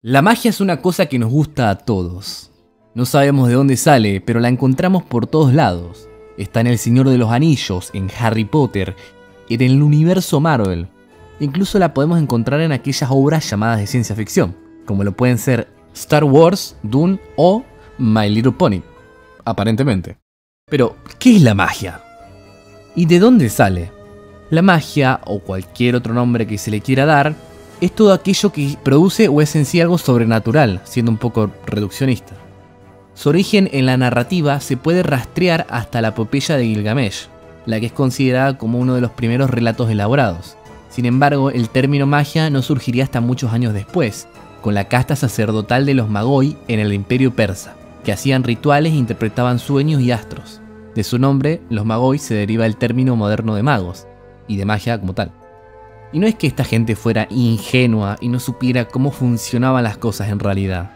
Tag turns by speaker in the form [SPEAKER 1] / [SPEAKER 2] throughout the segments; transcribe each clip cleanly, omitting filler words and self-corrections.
[SPEAKER 1] La magia es una cosa que nos gusta a todos. No sabemos de dónde sale, pero la encontramos por todos lados. Está en El Señor de los Anillos, en Harry Potter, en el universo Marvel. Incluso la podemos encontrar en aquellas obras llamadas de ciencia ficción, como lo pueden ser Star Wars, Dune o My Little Pony, aparentemente. Pero, ¿qué es la magia? ¿Y de dónde sale? La magia, o cualquier otro nombre que se le quiera dar, es todo aquello que produce o es en sí algo sobrenatural, siendo un poco reduccionista. Su origen en la narrativa se puede rastrear hasta la epopeya de Gilgamesh, la que es considerada como uno de los primeros relatos elaborados. Sin embargo, el término magia no surgiría hasta muchos años después, con la casta sacerdotal de los Magoi en el Imperio Persa, que hacían rituales e interpretaban sueños y astros. De su nombre, los Magoi, se deriva el término moderno de magos, y de magia como tal. Y no es que esta gente fuera ingenua y no supiera cómo funcionaban las cosas en realidad.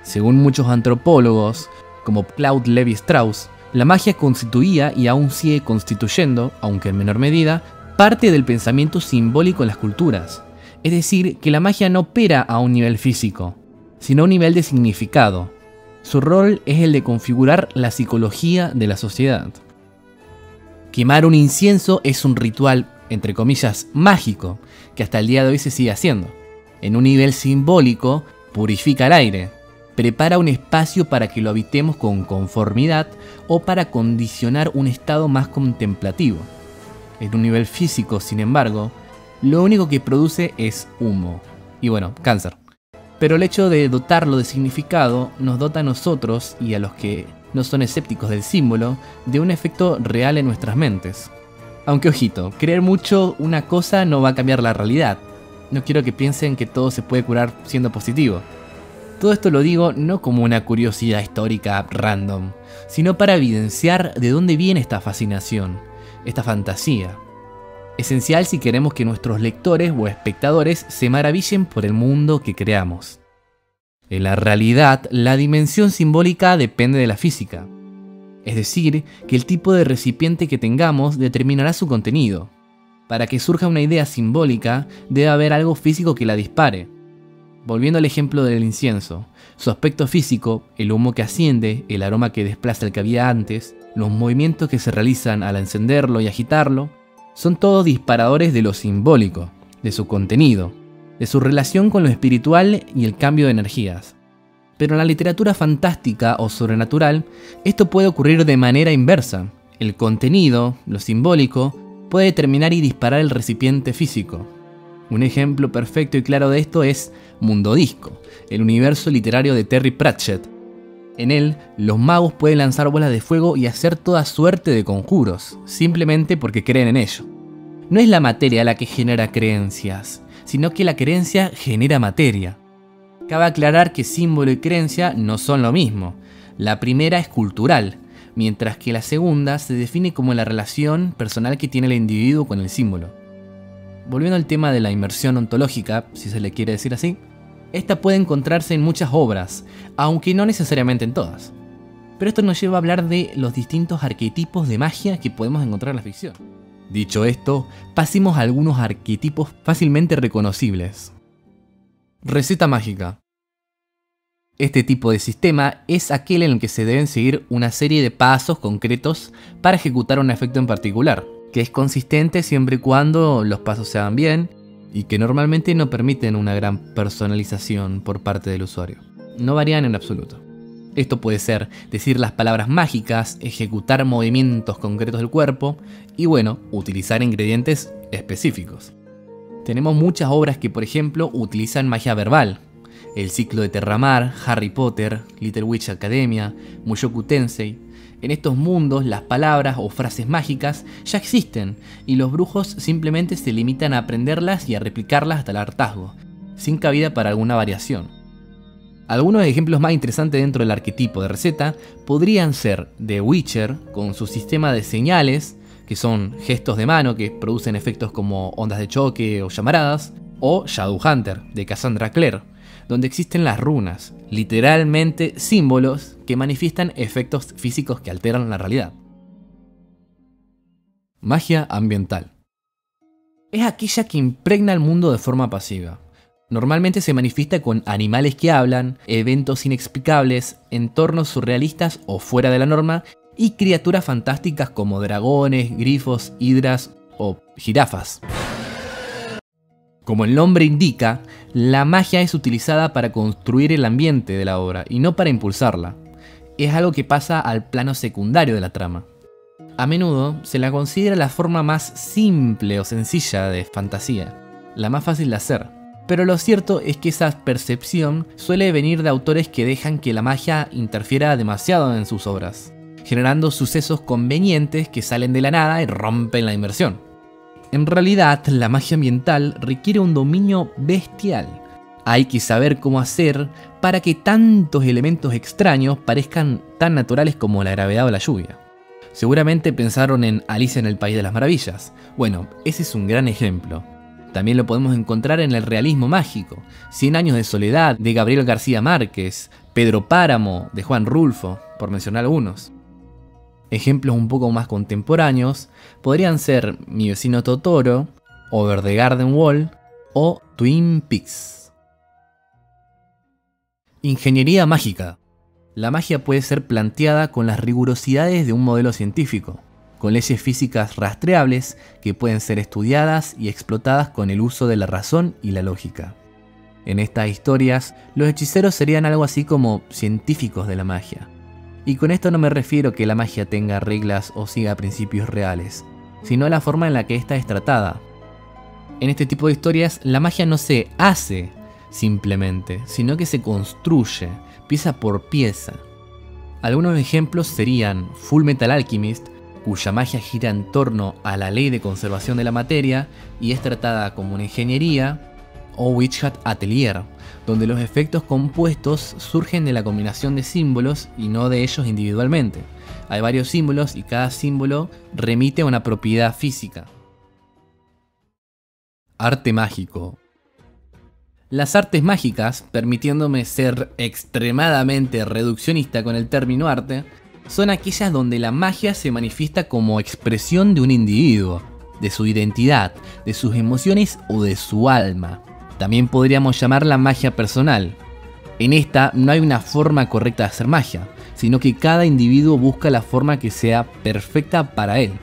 [SPEAKER 1] Según muchos antropólogos, como Claude Lévi-Strauss, la magia constituía y aún sigue constituyendo, aunque en menor medida, parte del pensamiento simbólico en las culturas. Es decir, que la magia no opera a un nivel físico, sino a un nivel de significado. Su rol es el de configurar la psicología de la sociedad. Quemar un incienso es un ritual, entre comillas, mágico, que hasta el día de hoy se sigue haciendo. En un nivel simbólico, purifica el aire, prepara un espacio para que lo habitemos con conformidad o para condicionar un estado más contemplativo. En un nivel físico, sin embargo, lo único que produce es humo. Y bueno, cáncer. Pero el hecho de dotarlo de significado nos dota a nosotros y a los que no son escépticos del símbolo de un efecto real en nuestras mentes. Aunque ojito, creer mucho una cosa no va a cambiar la realidad. No quiero que piensen que todo se puede curar siendo positivo. Todo esto lo digo no como una curiosidad histórica random, sino para evidenciar de dónde viene esta fascinación, esta fantasía. Esencial si queremos que nuestros lectores o espectadores se maravillen por el mundo que creamos. En la realidad, la dimensión simbólica depende de la física. Es decir, que el tipo de recipiente que tengamos determinará su contenido. Para que surja una idea simbólica, debe haber algo físico que la dispare. Volviendo al ejemplo del incienso, su aspecto físico, el humo que asciende, el aroma que desplaza el que había antes, los movimientos que se realizan al encenderlo y agitarlo, son todos disparadores de lo simbólico, de su contenido, de su relación con lo espiritual y el cambio de energías. Pero en la literatura fantástica o sobrenatural, esto puede ocurrir de manera inversa. El contenido, lo simbólico, puede determinar y disparar el recipiente físico. Un ejemplo perfecto y claro de esto es Mundo Disco, el universo literario de Terry Pratchett. En él, los magos pueden lanzar bolas de fuego y hacer toda suerte de conjuros, simplemente porque creen en ello. No es la materia la que genera creencias, sino que la creencia genera materia. Cabe aclarar que símbolo y creencia no son lo mismo. La primera es cultural, mientras que la segunda se define como la relación personal que tiene el individuo con el símbolo. Volviendo al tema de la inmersión ontológica, si se le quiere decir así, esta puede encontrarse en muchas obras, aunque no necesariamente en todas. Pero esto nos lleva a hablar de los distintos arquetipos de magia que podemos encontrar en la ficción. Dicho esto, pasemos a algunos arquetipos fácilmente reconocibles. Receta mágica. Este tipo de sistema es aquel en el que se deben seguir una serie de pasos concretos para ejecutar un efecto en particular, que es consistente siempre y cuando los pasos se hagan bien y que normalmente no permiten una gran personalización por parte del usuario. No varían en absoluto. Esto puede ser decir las palabras mágicas, ejecutar movimientos concretos del cuerpo y bueno, utilizar ingredientes específicos. Tenemos muchas obras que por ejemplo utilizan magia verbal. El ciclo de Terramar, Harry Potter, Little Witch Academia, Mushoku Tensei. En estos mundos las palabras o frases mágicas ya existen y los brujos simplemente se limitan a aprenderlas y a replicarlas hasta el hartazgo, sin cabida para alguna variación. Algunos ejemplos más interesantes dentro del arquetipo de receta podrían ser The Witcher con su sistema de señales, que son gestos de mano que producen efectos como ondas de choque o llamaradas, o Shadowhunter de Cassandra Clare, donde existen las runas, literalmente símbolos que manifiestan efectos físicos que alteran la realidad. Magia ambiental. Es aquella que impregna el mundo de forma pasiva. Normalmente se manifiesta con animales que hablan, eventos inexplicables, entornos surrealistas o fuera de la norma y criaturas fantásticas como dragones, grifos, hidras o jirafas. Como el nombre indica, la magia es utilizada para construir el ambiente de la obra y no para impulsarla. Es algo que pasa al plano secundario de la trama. A menudo se la considera la forma más simple o sencilla de fantasía, la más fácil de hacer. Pero lo cierto es que esa percepción suele venir de autores que dejan que la magia interfiera demasiado en sus obras, generando sucesos convenientes que salen de la nada y rompen la inmersión. En realidad, la magia ambiental requiere un dominio bestial. Hay que saber cómo hacer para que tantos elementos extraños parezcan tan naturales como la gravedad o la lluvia. Seguramente pensaron en Alicia en el País de las Maravillas. Bueno, ese es un gran ejemplo. También lo podemos encontrar en el realismo mágico, 100 años de soledad de Gabriel García Márquez, Pedro Páramo de Juan Rulfo, por mencionar algunos. Ejemplos un poco más contemporáneos podrían ser Mi vecino Totoro, Over the Garden Wall o Twin Peaks. Ingeniería mágica. La magia puede ser planteada con las rigurosidades de un modelo científico, con leyes físicas rastreables que pueden ser estudiadas y explotadas con el uso de la razón y la lógica. En estas historias, los hechiceros serían algo así como científicos de la magia. Y con esto no me refiero que la magia tenga reglas o siga principios reales, sino a la forma en la que ésta es tratada. En este tipo de historias, la magia no se hace simplemente, sino que se construye, pieza por pieza. Algunos ejemplos serían Full Metal Alchemist, cuya magia gira en torno a la ley de conservación de la materia y es tratada como una ingeniería, o Witch Hat Atelier, donde los efectos compuestos surgen de la combinación de símbolos y no de ellos individualmente. Hay varios símbolos y cada símbolo remite a una propiedad física. Arte mágico. Las artes mágicas, permitiéndome ser extremadamente reduccionista con el término arte, son aquellas donde la magia se manifiesta como expresión de un individuo, de su identidad, de sus emociones o de su alma. También podríamos llamarla magia personal. En esta no hay una forma correcta de hacer magia, sino que cada individuo busca la forma que sea perfecta para él.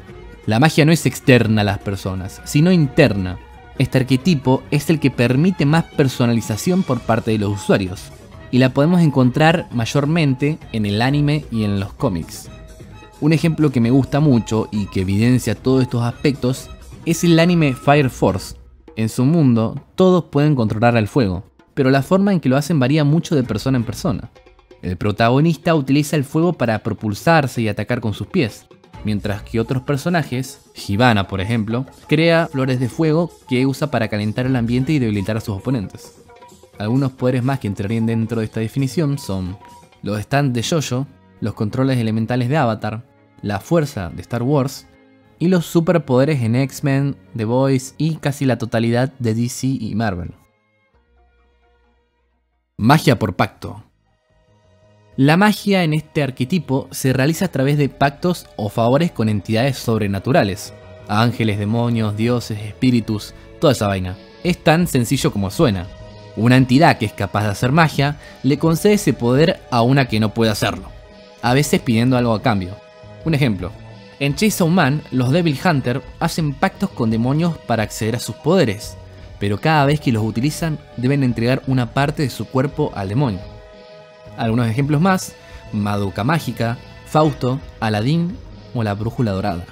[SPEAKER 1] La magia no es externa a las personas, sino interna. Este arquetipo es el que permite más personalización por parte de los usuarios, y la podemos encontrar mayormente en el anime y en los cómics. Un ejemplo que me gusta mucho y que evidencia todos estos aspectos es el anime Fire Force. En su mundo, todos pueden controlar el fuego, pero la forma en que lo hacen varía mucho de persona en persona. El protagonista utiliza el fuego para propulsarse y atacar con sus pies, mientras que otros personajes, Hibana por ejemplo, crea flores de fuego que usa para calentar el ambiente y debilitar a sus oponentes. Algunos poderes más que entrarían dentro de esta definición son los stands de JoJo, los controles elementales de Avatar, la fuerza de Star Wars, y los superpoderes en X-Men, The Boys y casi la totalidad de DC y Marvel. Magia por pacto. La magia en este arquetipo se realiza a través de pactos o favores con entidades sobrenaturales. Ángeles, demonios, dioses, espíritus, toda esa vaina. Es tan sencillo como suena. Una entidad que es capaz de hacer magia le concede ese poder a una que no puede hacerlo, a veces pidiendo algo a cambio. Un ejemplo. En Chainsaw Man, los Devil Hunter hacen pactos con demonios para acceder a sus poderes, pero cada vez que los utilizan deben entregar una parte de su cuerpo al demonio. Algunos ejemplos más: Madoka Mágica, Fausto, Aladdin o la Brújula Dorada.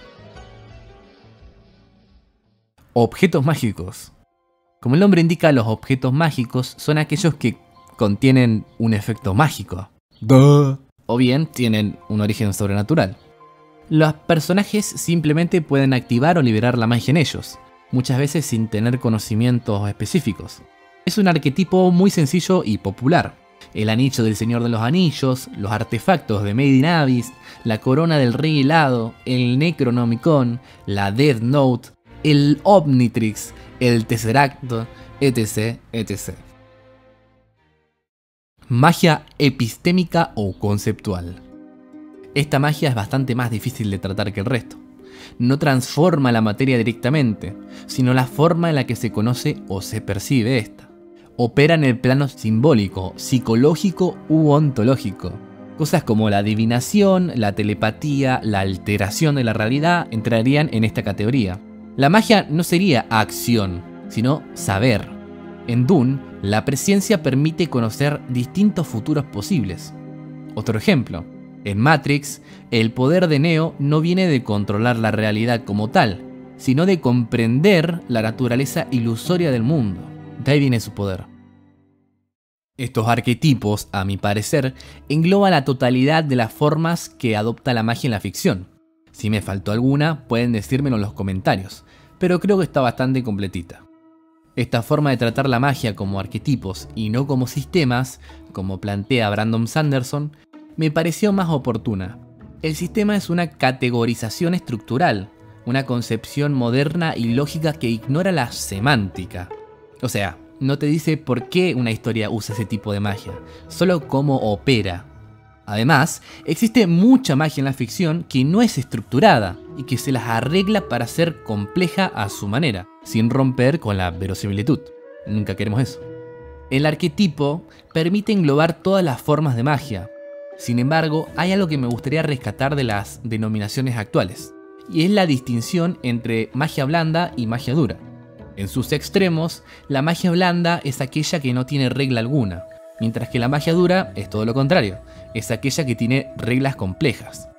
[SPEAKER 1] Objetos mágicos. Como el nombre indica, los objetos mágicos son aquellos que contienen un efecto mágico. ¡Duh! O bien tienen un origen sobrenatural. Los personajes simplemente pueden activar o liberar la magia en ellos, muchas veces sin tener conocimientos específicos. Es un arquetipo muy sencillo y popular. El anillo del Señor de los Anillos, los artefactos de Made in Abyss, la corona del Rey Helado, el Necronomicon, la Death Note, el Omnitrix, el Tesseract, etc, etc. Magia epistémica o conceptual. Esta magia es bastante más difícil de tratar que el resto. no transforma la materia directamente, sino la forma en la que se conoce o se percibe esta. Opera en el plano simbólico, psicológico u ontológico. Cosas como la adivinación, la telepatía, la alteración de la realidad entrarían en esta categoría. La magia no sería acción, sino saber. En Dune, la presciencia permite conocer distintos futuros posibles. Otro ejemplo, en Matrix, el poder de Neo no viene de controlar la realidad como tal, sino de comprender la naturaleza ilusoria del mundo. De ahí viene su poder. Estos arquetipos, a mi parecer, engloban la totalidad de las formas que adopta la magia en la ficción. Si me faltó alguna, pueden decírmelo en los comentarios, pero creo que está bastante completita. Esta forma de tratar la magia como arquetipos y no como sistemas, como plantea Brandon Sanderson, me pareció más oportuna. El sistema es una categorización estructural, una concepción moderna y lógica que ignora la semántica. O sea, no te dice por qué una historia usa ese tipo de magia, solo cómo opera. Además, existe mucha magia en la ficción que no es estructurada y que se las arregla para ser compleja a su manera, sin romper con la verosimilitud. Nunca queremos eso. El arquetipo permite englobar todas las formas de magia. Sin embargo, hay algo que me gustaría rescatar de las denominaciones actuales, y es la distinción entre magia blanda y magia dura. En sus extremos, la magia blanda es aquella que no tiene regla alguna, mientras que la magia dura es todo lo contrario, es aquella que tiene reglas complejas.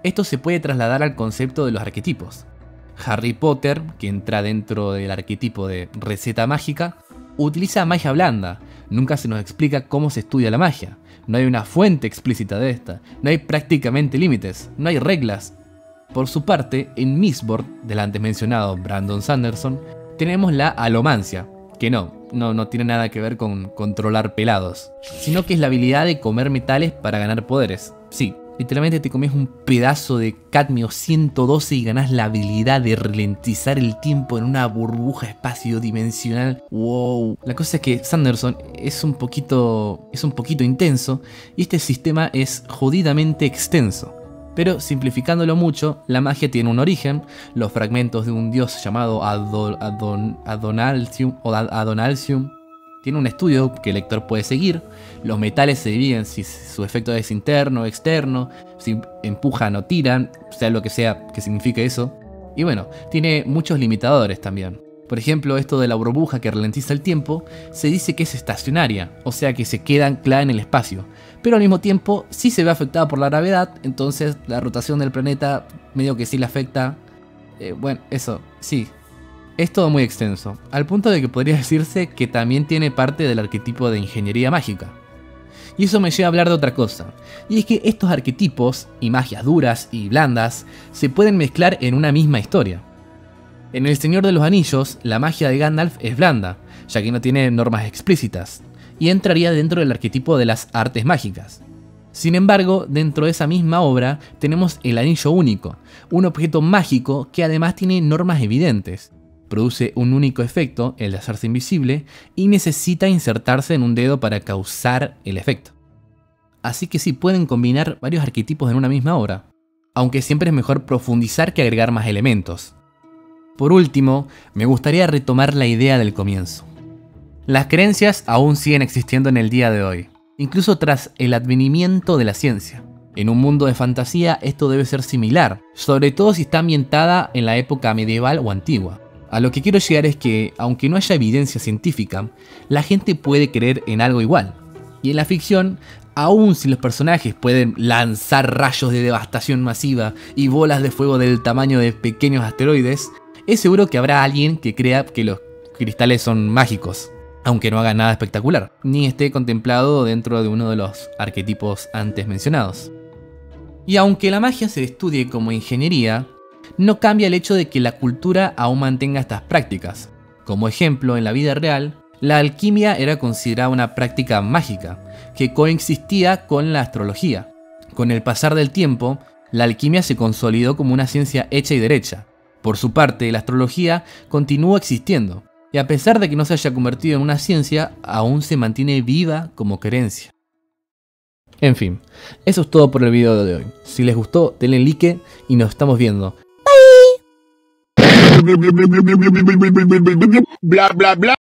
[SPEAKER 1] Esto se puede trasladar al concepto de los arquetipos. Harry Potter, que entra dentro del arquetipo de receta mágica, utiliza magia blanda, nunca se nos explica cómo se estudia la magia, no hay una fuente explícita de esta, no hay prácticamente límites, no hay reglas. Por su parte, en Mistborn, del antes mencionado Brandon Sanderson, tenemos la alomancia, que no tiene nada que ver con controlar pelados, sino que es la habilidad de comer metales para ganar poderes. Sí, literalmente te comes un pedazo de cadmio 112 y ganas la habilidad de ralentizar el tiempo en una burbuja espacio-dimensional. ¡Wow! La cosa es que Sanderson es un poquito intenso y este sistema es jodidamente extenso. Pero simplificándolo mucho, la magia tiene un origen, los fragmentos de un dios llamado Adonalsium, tiene un estudio que el lector puede seguir, los metales se dividen si su efecto es interno o externo, si empujan o tiran, sea lo que sea que signifique eso. Y bueno, tiene muchos limitadores también. Por ejemplo, esto de la burbuja que ralentiza el tiempo, se dice que es estacionaria, o sea que se queda anclada en el espacio. Pero al mismo tiempo sí se ve afectada por la gravedad, entonces la rotación del planeta medio que sí le afecta. Bueno, eso, sí. Es todo muy extenso, al punto de que podría decirse que también tiene parte del arquetipo de ingeniería mágica. Y eso me lleva a hablar de otra cosa, y es que estos arquetipos, y magias duras y blandas, se pueden mezclar en una misma historia. En El Señor de los Anillos, la magia de Gandalf es blanda, ya que no tiene normas explícitas, y entraría dentro del arquetipo de las artes mágicas. Sin embargo, dentro de esa misma obra tenemos el Anillo Único, un objeto mágico que además tiene normas evidentes. Produce un único efecto, el de hacerse invisible, y necesita insertarse en un dedo para causar el efecto. Así que sí pueden combinar varios arquetipos en una misma obra, aunque siempre es mejor profundizar que agregar más elementos. Por último, me gustaría retomar la idea del comienzo. Las creencias aún siguen existiendo en el día de hoy, incluso tras el advenimiento de la ciencia. En un mundo de fantasía esto debe ser similar, sobre todo si está ambientada en la época medieval o antigua. A lo que quiero llegar es que, aunque no haya evidencia científica, la gente puede creer en algo igual. Y en la ficción, aun si los personajes pueden lanzar rayos de devastación masiva y bolas de fuego del tamaño de pequeños asteroides, es seguro que habrá alguien que crea que los cristales son mágicos, aunque no haga nada espectacular, ni esté contemplado dentro de uno de los arquetipos antes mencionados. Y aunque la magia se estudie como ingeniería, no cambia el hecho de que la cultura aún mantenga estas prácticas. Como ejemplo, en la vida real, la alquimia era considerada una práctica mágica, que coexistía con la astrología. Con el pasar del tiempo, la alquimia se consolidó como una ciencia hecha y derecha. Por su parte, la astrología continuó existiendo, y a pesar de que no se haya convertido en una ciencia, aún se mantiene viva como creencia. En fin, eso es todo por el video de hoy. Si les gustó, denle like y nos estamos viendo. Bye.
[SPEAKER 2] Bla bla bla.